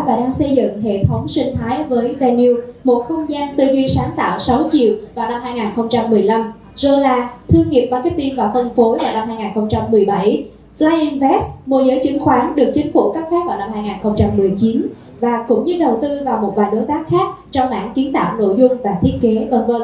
đã và đang xây dựng hệ thống sinh thái với Venue, một không gian tư duy sáng tạo 6 chiều vào năm 2015, rồi là thương nghiệp marketing và phân phối vào năm 2017, flyingV, môi giới chứng khoán được chính phủ cấp phép vào năm 2019 và cũng như đầu tư vào một vài đối tác khác trong mảng kiến tạo nội dung và thiết kế vân vân.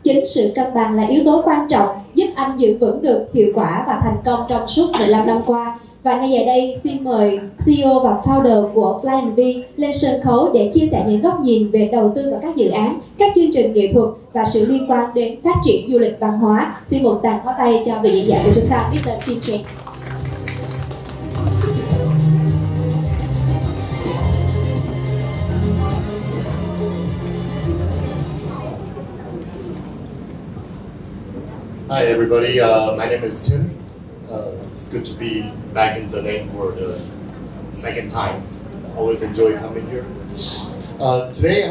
Chính sự cân bằng là yếu tố quan trọng giúp anh giữ vững được hiệu quả và thành công trong suốt 15 năm qua. Và ngay giờ đây, xin mời CEO và founder của flyingV lên sân khấu để chia sẻ những góc nhìn về đầu tư vào các dự án, các chương trình nghệ thuật và sự liên quan đến phát triển du lịch văn hóa. Xin một tràng pháo tay cho vị diễn giả của chúng ta, Mr. Cheng. Hi everybody, my name is Tim. It's good to be back in the name for the second time. Always enjoy coming here. Today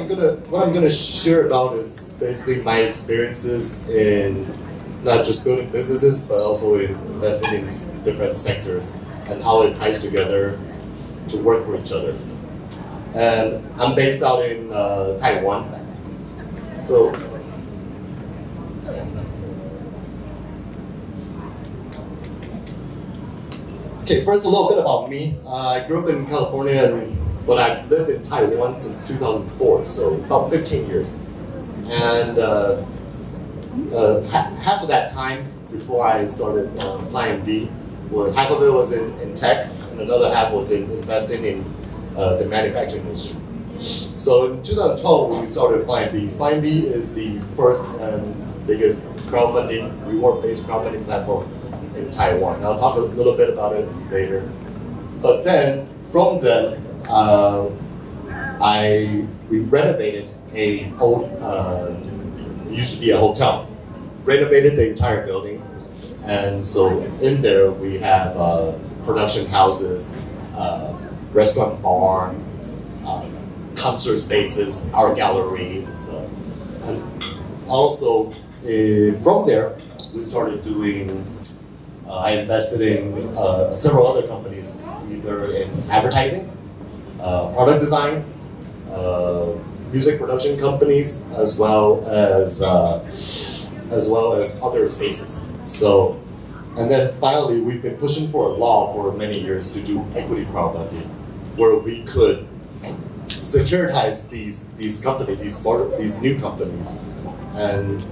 what I'm gonna share about is basically my experiences in not just building businesses but also in investing in different sectors and how it ties together to work for each other. And I'm based out in Taiwan. So okay, first a little bit about me. I grew up in California, but I've lived in Taiwan since 2004, so about 15 years. And half of that time before I started flyingV, half of it was in tech, and another half was in investing in the manufacturing industry. So in 2012, we started flyingV. flyingV is the first and biggest crowdfunding, reward-based crowdfunding platform in Taiwan. I'll talk a little bit about it later. But then, from then, we renovated a old, it used to be a hotel. Renovated the entire building, and so in there we have production houses, restaurant bar, concert spaces, art gallery, and stuff. And also from there we started doing. I invested in several other companies, either in advertising, product design, music production companies, as well as other spaces. So, and then finally, we've been pushing for a law for many years to do equity crowdfunding, where we could securitize these companies, these new companies, and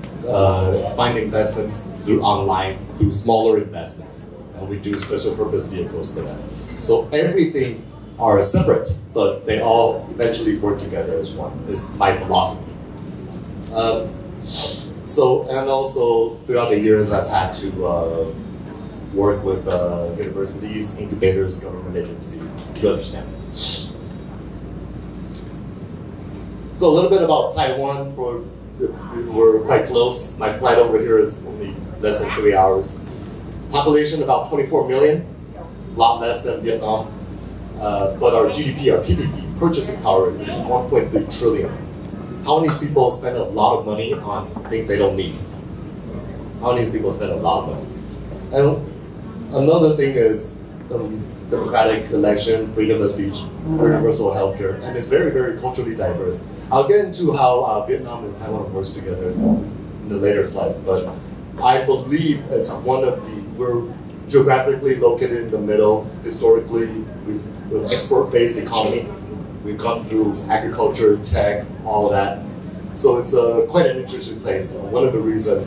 find investments through online, through smaller investments, and we do special purpose vehicles for that. So everything are separate, but they all eventually work together as one, is my philosophy. So, and also throughout the years I've had to work with universities, incubators, government agencies, you understand. So a little bit about Taiwan. We're quite close. My flight over here is only less than 3 hours. Population about 24 million, a lot less than Vietnam. But our GDP, our PPP, purchasing power, is 1.3 trillion. How many people spend a lot of money on things they don't need? How many people spend a lot of money? And another thing is democratic election, freedom of speech, universal healthcare, and it's very, very culturally diverse. I'll get into how Vietnam and Taiwan works together in the later slides, but I believe it's we're geographically located in the middle. Historically, we're an export-based economy. We've gone through agriculture, tech, all that. So it's quite an interesting place. One of the reasons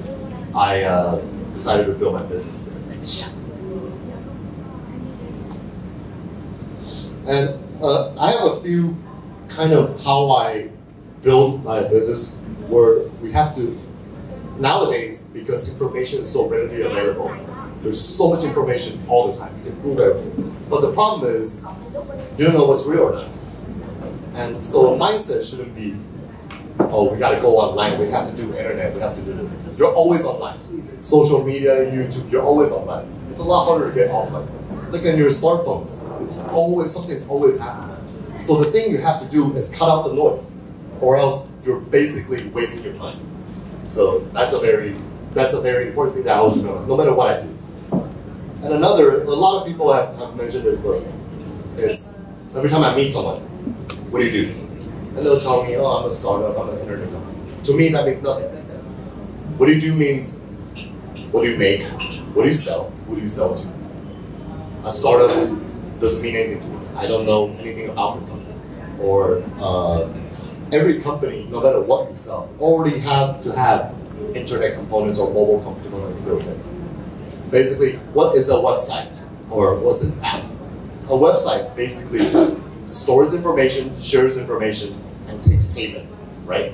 I decided to build my business there. And I have a few kind of how I build my business, where we have to, nowadays, because information is so readily available, there's so much information all the time, you can prove everything. But the problem is, you don't know what's real or not. And so a mindset shouldn't be, oh, we gotta go online, we have to do internet, we have to do this. You're always online. Social media, YouTube, you're always online. It's a lot harder to get offline. Look at your smartphones. Something's always happening. So the thing you have to do is cut out the noise, or else you're basically wasting your time. So that's a very important thing that I always remember, no matter what I do. And a lot of people have mentioned this, but it's every time I meet someone, what do you do? And they'll tell me, oh, I'm a startup, I'm an internet company. To me, that means nothing. What do you do means, what do you make? What do you sell? Who do you sell to? A startup doesn't mean anything to me. I don't know anything about this company. Or every company, no matter what you sell, already have to have internet components or mobile components built in. Basically, what is a website? Or what's an app? A website basically stores information, shares information, and takes payment, right?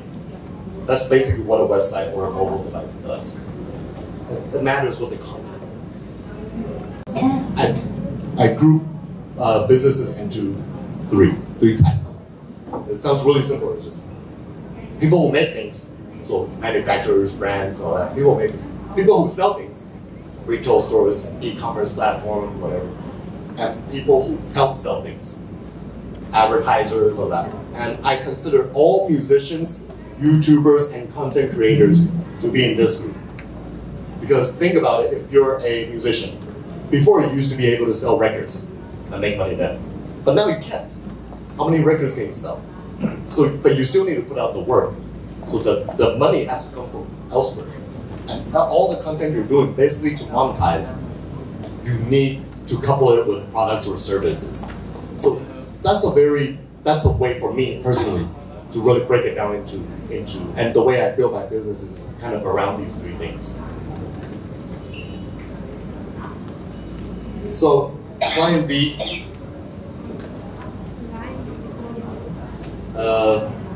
That's basically what a website or a mobile device does. It matters what the content is. I group businesses into three types. It sounds really simple. It's just people who make things, so manufacturers, brands, all that. People who sell things, retail stores, e-commerce platform, whatever, and people who help sell things, advertisers, all that. And I consider all musicians, YouTubers, and content creators to be in this group. Because think about it, if you're a musician, before you used to be able to sell records and make money then, but now you can't. How many records can you sell? So, but you still need to put out the work. So the money has to come from elsewhere. And all the content you're doing, basically to monetize, you need to couple it with products or services. So that's a way for me personally to really break it down into, and the way I build my business is kind of around these three things. So flyingV,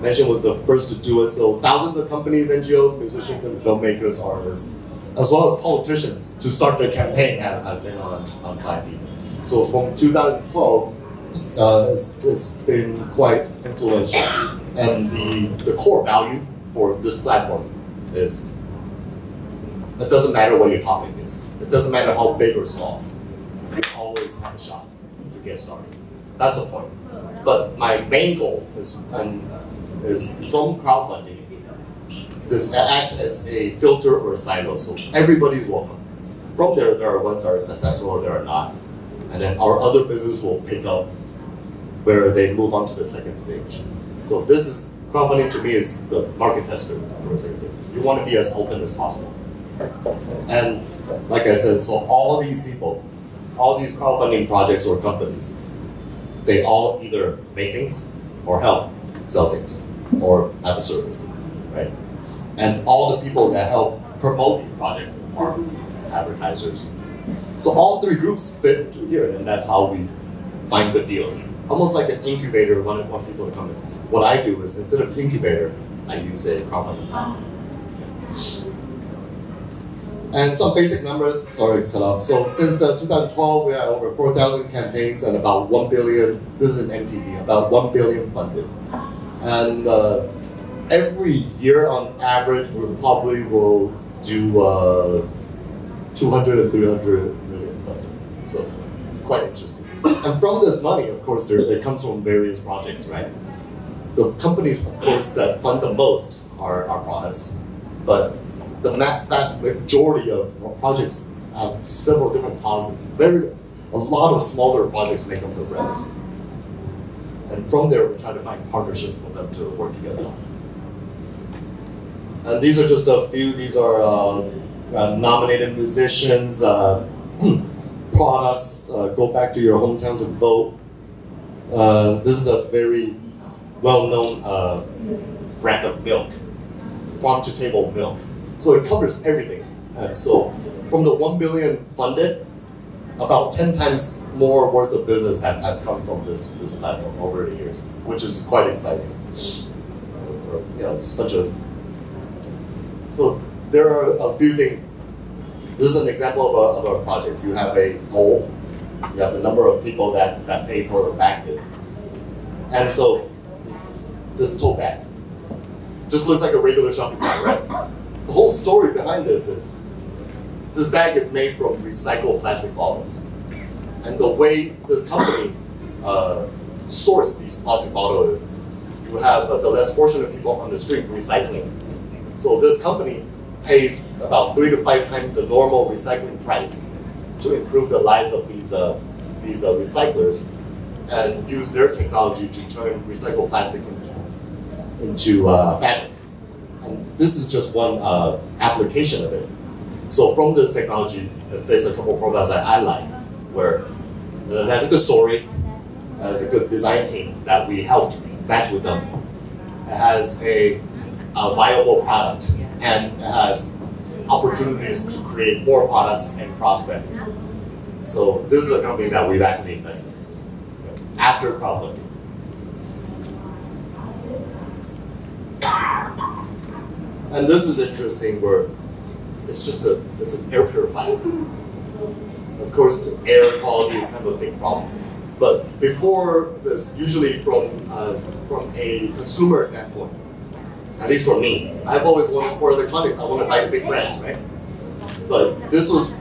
mentioned was the first to do it. So thousands of companies, NGOs, musicians, and filmmakers, artists, as well as politicians to start their campaign have been on flyingV. So from 2012, it's been quite influential. And the core value for this platform is it doesn't matter what your topic is. It doesn't matter how big or small. You always have a shot to get started. That's the point. But my main goal is from crowdfunding, this acts as a filter or a silo, so everybody's welcome. From there are ones that are successful or there are not. And then our other business will pick up where they move on to the second stage. So this is, crowdfunding to me is the market tester for a second. You want to be as open as possible. And like I said, so all these people, all these crowdfunding projects or companies, they all either make things or help sell things or have a service, right? And all the people that help promote these projects are advertisers. So all three groups fit into here, and that's how we find good deals. Almost like an incubator, want people to come in. What I do is, instead of incubator, I use a crowdfunding platform. And some basic numbers, sorry, cut off. So since 2012, we have over 4,000 campaigns and about 1 billion, this is an NTD, about 1 billion funded. And every year on average, we probably will do 200 and 300 million funded. So quite interesting. And from this money, of course, it comes from various projects, right? The companies, of course, that fund the most are our products, but the vast majority of projects have several different causes. A lot of smaller projects make up the rest. And from there, we try to find partnerships for them to work together. And these are just a few. These are nominated musicians, products. Go back to your hometown to vote. This is a very well-known brand of milk, farm-to-table milk. So it covers everything. So from the 1 billion funded, about 10 times more worth of business have come from this platform over the years, which is quite exciting. Just a bunch of. So there are a few things. This is an example of a project. You have a goal. You have the number of people that paid for or backed it. And so this tote bag just looks like a regular shopping bag, right? The whole story behind this is this bag is made from recycled plastic bottles. And the way this company source these plastic bottles is you have the less fortunate people on the street recycling. So this company pays about 3 to 5 times the normal recycling price to improve the lives of these recyclers. and use their technology to turn recycled plastic into fabric. And this is just one application of it. So from this technology, there's a couple of products that I like, where it has a good story, has a good design team that we helped match with them. It has a viable product, and it has opportunities to create more products and cross-revenue. So this is a company that we've actually invested in after crowdfunding. And this is interesting, where it's an air purifier. Of course, the air quality is kind of a big problem. But before this, usually from a consumer standpoint, at least for me, I've always wanted, for electronics, I want to buy the big brands, right? But this was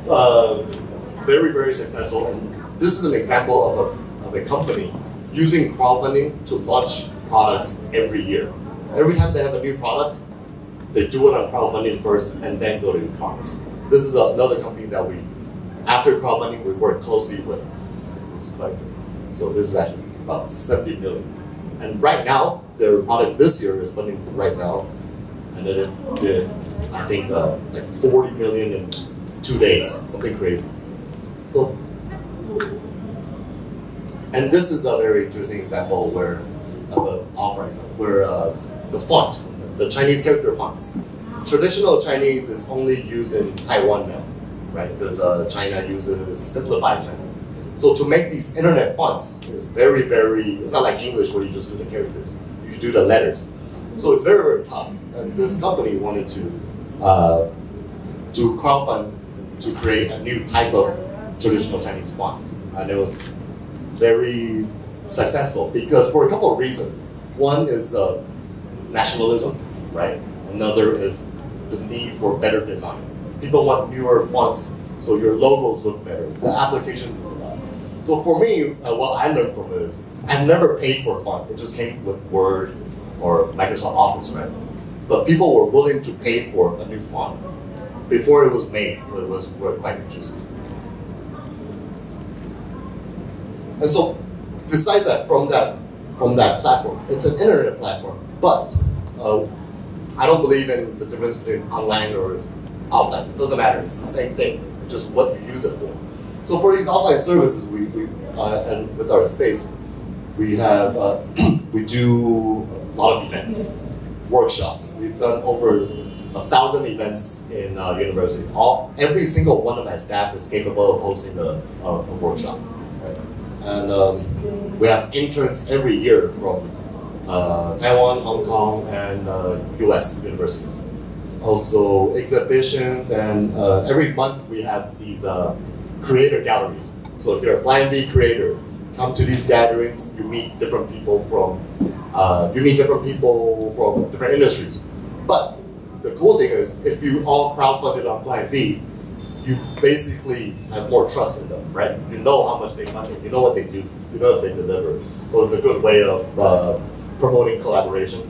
very, very successful, and this is an example of a company using crowdfunding to launch products every year. Every time they have a new product, they do it on crowdfunding first and then go to e-commerce. This is another company that after crowdfunding, we work closely with. So this is actually about 70 million. And right now, their product this year is funding right now, and then it did, I think, like 40 million in 2 days, something crazy. So, and this is a very interesting example where the font, the Chinese character fonts. Traditional Chinese is only used in Taiwan now, right? Because China uses simplified Chinese. So to make these internet fonts is very, very, it's not like English where you just do the characters. You do the letters. So it's very, very tough. And this company wanted to crowdfund to create a new type of traditional Chinese font. And it was very successful because for a couple of reasons. One is nationalism, right? Another is the need for better design. People want newer fonts, so your logos look better. The applications look better. So for me, what I learned from it is I've never paid for a font. It just came with Word or Microsoft Office, right? But people were willing to pay for a new font before it was made. It was quite interesting. And so, besides that, from that platform, it's an internet platform. But I don't believe in the difference between online or offline. It doesn't matter. It's the same thing. Just what you use it for. So for these offline services, we and with our space, we have we do a lot of events, workshops. We've done over 1,000 events in university. Every single one of my staff is capable of hosting a workshop, right? And we have interns every year from Taiwan, Hong Kong, and US universities. Also exhibitions, and every month we have these creator galleries. So if you're a flyingV creator, come to these gatherings. You meet different people from different industries. But the cool thing is, if you all crowdfunded on flyingV, you basically have more trust in them, right? You know how much they funded, you know what they do, you know if they deliver. So it's a good way of promoting collaboration.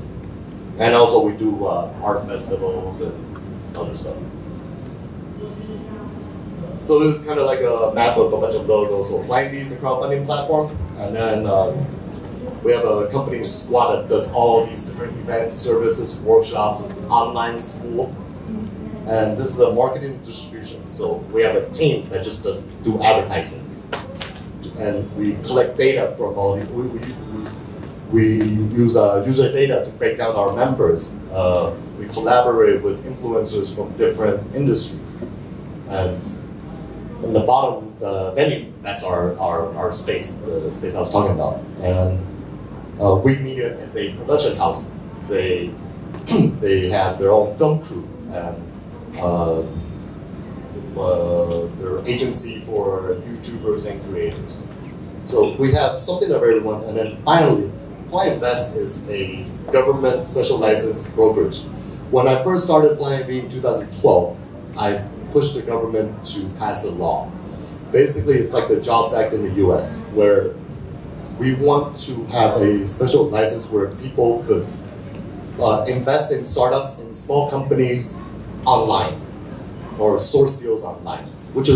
And also we do art festivals and other stuff. So this is kind of like a map of a bunch of logos. So flyingV is the crowdfunding platform, and then we have a company squad that does all these different events, services, workshops, online school. And this is the marketing distribution. So we have a team that just do advertising. And we collect data from all the, we use user data to break down our members. We collaborate with influencers from different industries. And in the bottom, the venue, that's our space, the space I was talking about. And We Media is a production house. They have their own film crew, and their agency for YouTubers and creators. So we have something of everyone. And then finally, flyinvest is a government special license brokerage. When I first started flyingV in 2012, I pushed the government to pass a law. Basically, it's like the Jobs Act in the US, where we want to have a special license where people could invest in startups and small companies online, or source deals online, which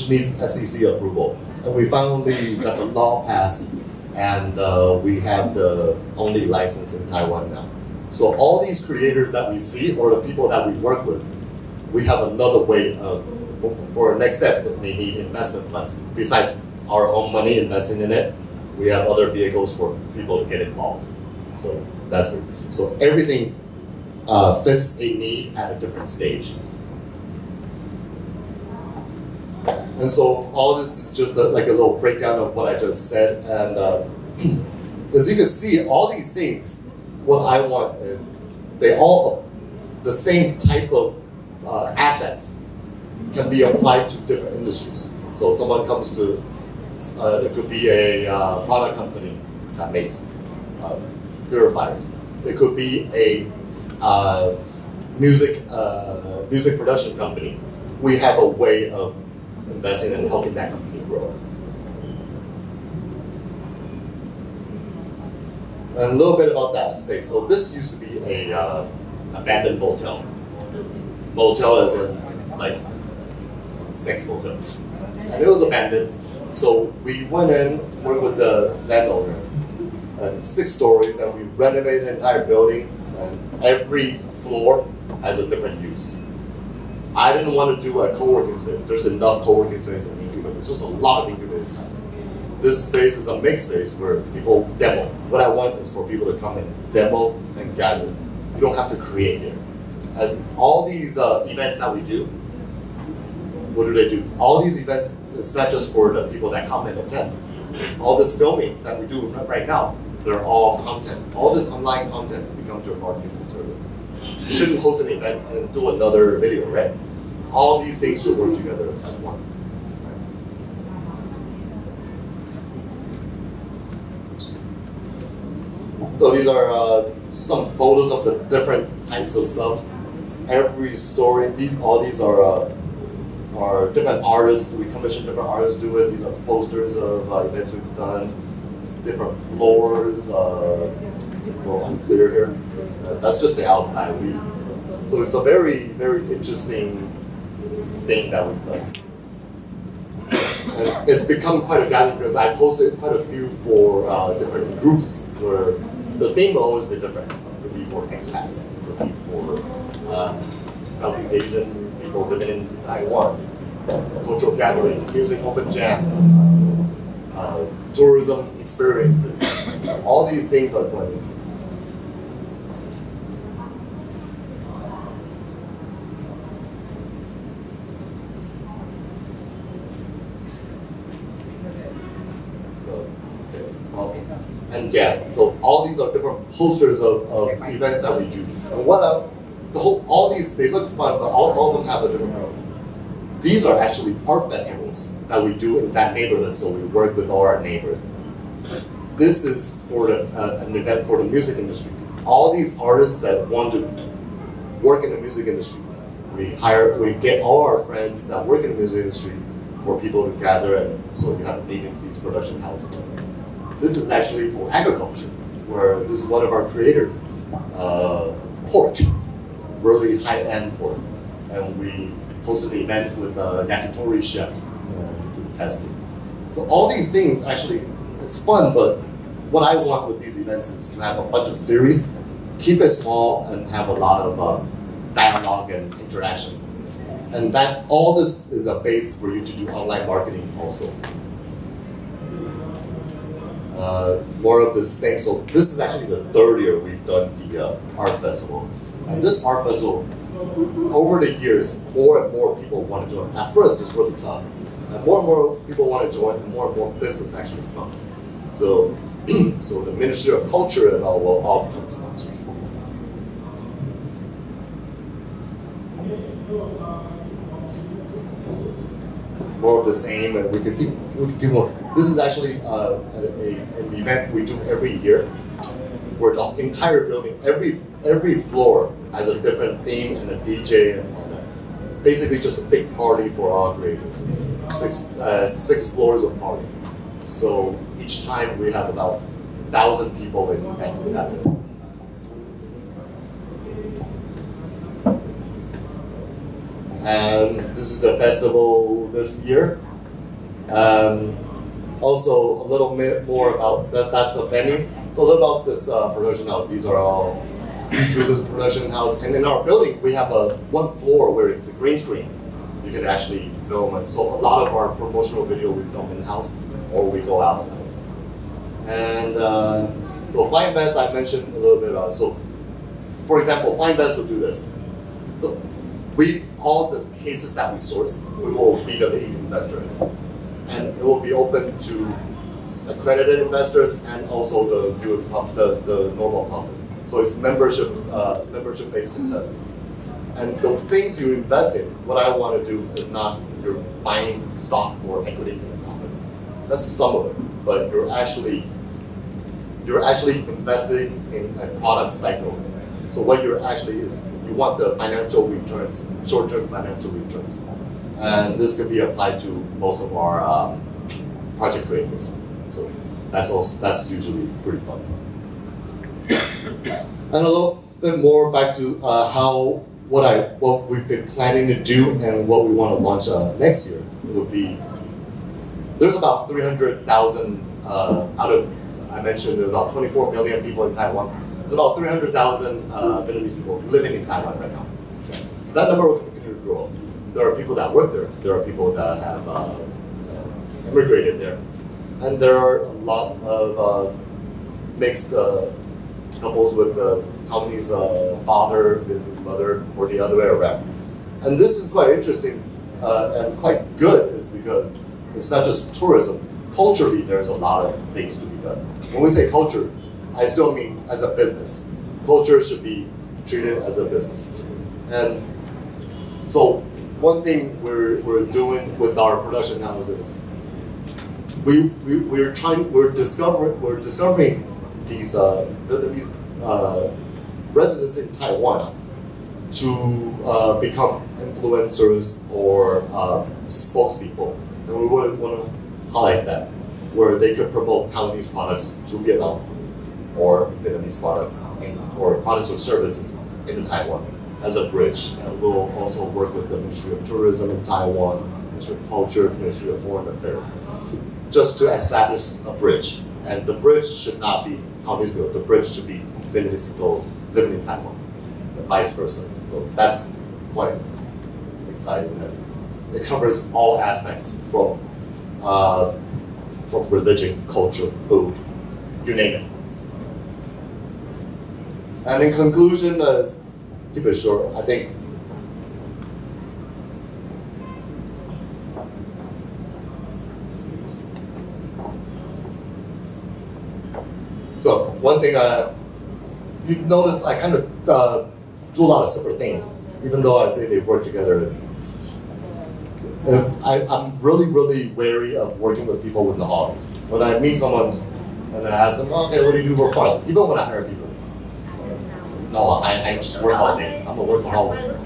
needs SEC approval. And we finally got the law passed, and we have the only license in Taiwan now. So all these creators that we see, or the people that we work with, we have another way of, for our next step, that they need investment funds. Besides our own money investing in it, we have other vehicles for people to get involved. So that's good. So everything fits a need at a different stage. And so all this is just like a little breakdown of what I just said. And as you can see, all these things, what I want is they all, the same type of assets can be applied to different industries. So someone comes to, it could be a product company that makes purifiers. It could be a music production company. We have a way of investing and helping that company grow. And a little bit about that estate. So this used to be a abandoned motel. Motel as in like sex motel. And it was abandoned. So we went in, worked with the landowner, 6 stories, and we renovated the entire building, and every floor has a different use. I didn't want to do a co-working space. There's enough co-working space and incubators. There's a lot of incubators. This space is a make space where people demo. What I want is for people to come and demo and gather. You don't have to create here. And all these events that we do, what do they do? All these events, it's not just for the people that come and attend. All this filming that we do right now, they're all content. All this online content becomes your marketing material. You shouldn't host an event and do another video, right? All these things should work together as one. So these are some photos of the different types of stuff. Every story, all these are different artists. We commission different artists to do it. These are posters of events we've done. It's different floors. A little unclear here. That's just the outside. So it's a very, very interesting thing that we've done. And it's become quite a gathering because I've hosted quite a few for different groups where the theme will always be different. It could be for expats, it could be for Southeast Asian people living in Taiwan, cultural gathering, music open jam, tourism experiences. All these things are going to. And yeah, so all these are different posters of events that we do. And all these, they look fun, but all of them have a different purpose. These are actually art festivals that we do in that neighborhood, so we work with all our neighbors. This is for an event for the music industry. All these artists that want to work in the music industry, we get all our friends that work in the music industry for people to gather, and so you have agencies, production houses. This is actually for agriculture, where this is one of our creators, pork, really high-end pork. And we hosted an event with a yakitori chef to test it. So all these things, actually, it's fun, but what I want with these events is to have a bunch of series, keep it small, and have a lot of dialogue and interaction. And that all this is a base for you to do online marketing also. More of the same. So this is actually the 3rd year we've done the art festival. And this art festival, over the years, more and more people want to join. At first, it's really tough. And more people want to join, and more business actually come. So, so the Ministry of Culture and all will all become sponsors. More of the same, and we could keep more. This is actually an event we do every year, where the entire building, every floor has a different theme and a DJ and all that. Basically, just a big party for all creators. 6 floors of party. So each time we have about 1,000 people in that building. And this is the festival this year. Also, a little bit more about that's the venue. So a little about this production house. These are all YouTube's production house, and in our building we have a one floor where it's the green screen. You can actually film, and so a lot of our promotional video we film in house or we go outside. And so flyingV I mentioned a little bit about. So, for example, flyingV will do this. All the cases that we source, we will be the lead investor in. And it will be open to accredited investors and also the normal public. So it's membership-based investing. And the things you invest in, what I want to do is not you're buying stock or equity in a company. That's some of it, but you're actually investing in a product cycle. So what you're actually is you want the financial returns, short-term financial returns. And this can be applied to most of our project creators. So that's usually pretty fun. And a little bit more back to what we've been planning to do and what we want to launch next year. It would be there's about 300,000 out of I mentioned about 24 million people in Taiwan. There's about 300,000 Vietnamese people living in Taiwan right now. That number will continue to grow. There are people that work there. There are people that have immigrated there. And there are a lot of mixed couples with the Taiwanese father, Vietnamese mother, or the other way around. And this is quite interesting and quite good is because it's not just tourism. Culturally, there's a lot of things to be done. When we say culture, I still mean as a business. Culture should be treated as a business. And so one thing we're doing with our production houses, we're discovering these Vietnamese residents in Taiwan to become influencers or spokespeople, and we would want to highlight that, where they could promote Taiwanese products to Vietnam or Vietnamese products or products or services into Taiwan as a bridge. And we'll also work with the Ministry of Tourism in Taiwan, Ministry of Culture, Ministry of Foreign Affairs, just to establish a bridge. And the bridge should not be Taiwanese people, the bridge should be Vietnamese people living in Taiwan, and vice versa. So that's quite exciting. It covers all aspects from religion, culture, food, you name it. And in conclusion, keep it short, I think so one thing you've noticed, I kind of do a lot of separate things, even though I say they work together. I'm really wary of working with people with no hobbies. When I meet someone and I ask them, okay, what do you do for fun? Even when I hire people, no, I just work all day. I'm a workaholic.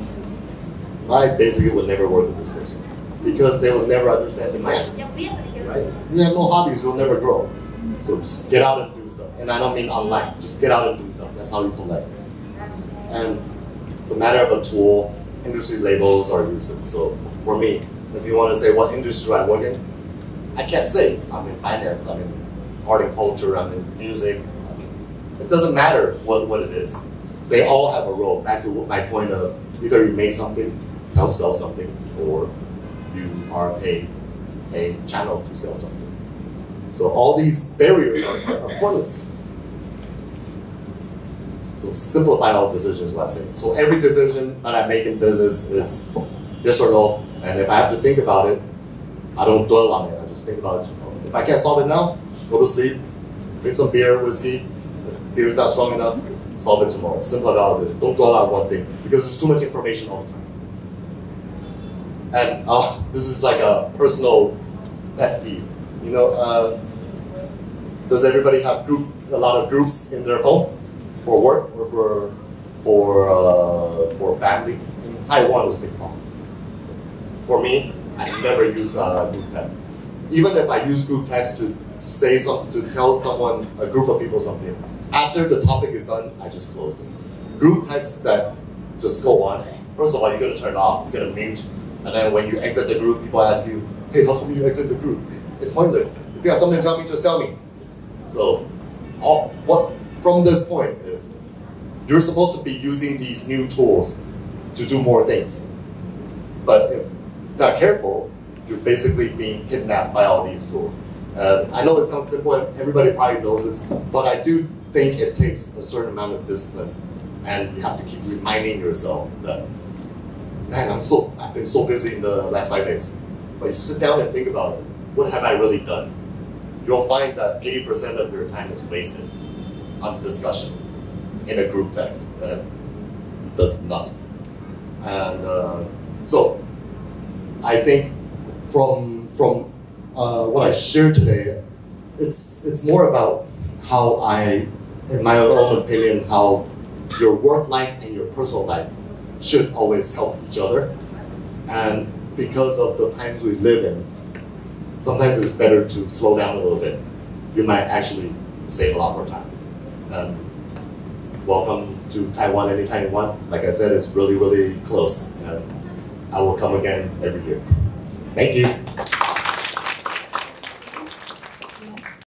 I basically would never work with this person because they will never understand the mind. Right? You have no hobbies, you'll never grow. So just get out and do stuff. And I don't mean online, just get out and do stuff. That's how you collect. And it's a matter of a tool. Industry labels are useless. So for me, if you want to say what industry I work in, I can't say. I'm in finance, I'm in art and culture, I'm in music. It doesn't matter what it is. They all have a role. Back to my point of either you make something, help sell something, or you are a channel to sell something. So all these barriers are pointless. So simplify all decisions, what I say. So every decision that I make in business, it's yes or no. And if I have to think about it, I don't dwell on it. I just think about it. If I can't solve it now, go to sleep, drink some beer, whiskey. If beer is not strong enough, solve it tomorrow. Simple about it. Don't dwell on one thing because there's too much information all the time. And this is like a personal pet peeve. You know, does everybody have a lot of groups in their phone for work or for family? In Taiwan, it's a big problem. So for me, I never use group text. Even if I use group text to say something, to tell someone, a group of people something, after the topic is done, I just close it. Group texts that just go on. First of all, you're gonna turn it off, you're gonna mute, and then when you exit the group, people ask you, hey, how come you exit the group? It's pointless. If you have something to tell me, just tell me. So, what from this point is, you're supposed to be using these new tools to do more things. But if you're not careful, you're basically being kidnapped by all these tools. I know it sounds simple, and everybody probably knows this, but I do think it takes a certain amount of discipline, and you have to keep reminding yourself that, man, I've been so busy in the last 5 days. But you sit down and think about it, what have I really done? You'll find that 80% of your time is wasted on discussion in a group text that does nothing. And so I think from what I shared today, it's more about how in my own opinion, how your work life and your personal life should always help each other. And because of the times we live in, sometimes it's better to slow down a little bit. You might actually save a lot more time. And welcome to Taiwan anytime you want. Like I said, it's really, really close. And I will come again every year. Thank you.